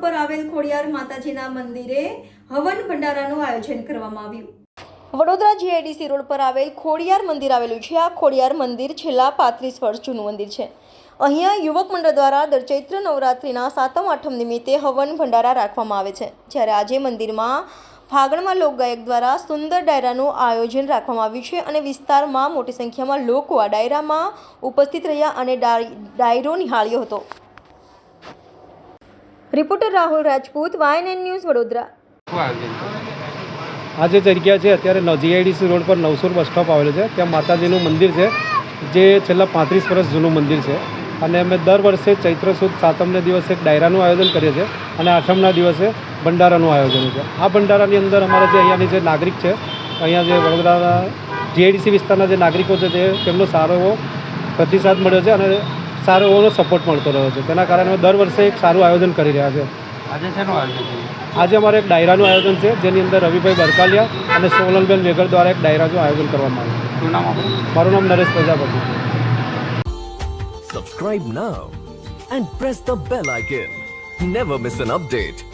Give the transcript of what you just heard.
પર આવેલ ખોડિયાર માતાજીના મંદિરે હવન ભંડારાનું આયોજન કરવામાં આવ્યું। વડોદરા જીઆઈડીસી રોડ પર આવેલ ખોડિયાર મંદિર આવેલું છે। આ ખોડિયાર મંદિર છેલ્લા 35 વર્ષ જૂનું મંદિર છે। અહીંયા યુવક મંડળ દ્વારા દર ચૈત્ર નવરાત્રિના 7મ 8મ નિમિત્તે હવન ભંડારા રાખવામાં આવે છે। જ્યારે આજે મંદિરમાં ફાગણમાં લોકગાયક દ્વારા સુંદર ડાયરાનું આયોજન રાખવામાં આવ્યું છે અને વિસ્તારમાં મોટી સંખ્યામાં લોકો આ ડાયરામાં ઉપસ્થિત રહ્યા અને ડાયરો નિહાળ્યો હતો। Reporter Rahul Rajput, YNN news, Vadodara. આ જે જગ્યા છે અત્યારે જીઆઈડીસી રોડ પર નવસુર બસ સ્ટોપ આવેલું છે। ત્યાં માતાજીનું મંદિર છે જે છેલ્લા 35 વર્ષ જૂનું મંદિર છે અને અમે દર વર્ષે ચૈત્ર સુદ 7મના દિવસે એક ડાયરાનું આયોજન કરીએ છીએ અને 8મના દિવસે ભંડારાનું આયોજન છે। આ ભંડારાની અંદર અમારા જે અહીંયાની જે નાગરિક છે, અહીંયા જે વડોદરાના જીઆઈડીસી વિસ્તારના જે નાગરિકો છે તેમનો સારો એવો પ્રતિસાદ મળ્યો છે અને સારો એવો સપોર્ટ મળતો રહ્યો છે। તેના કારણે દર વર્ષે એક સારું આયોજન કરી રહ્યા છે। આજે શેનું આયોજન છે? આજે અમારે એક ડાયરાનું આયોજન છે જેની અંદર રવિભાઈ બરકાલિયા અને સોનલબેન વેગર દ્વારા એક ડાયરાનું આયોજન કરવામાં આવ્યું છે। શું નામ આપણું? મારું નામ Naresh Prajapati. Subscribe now and press the bell icon. Never miss an update.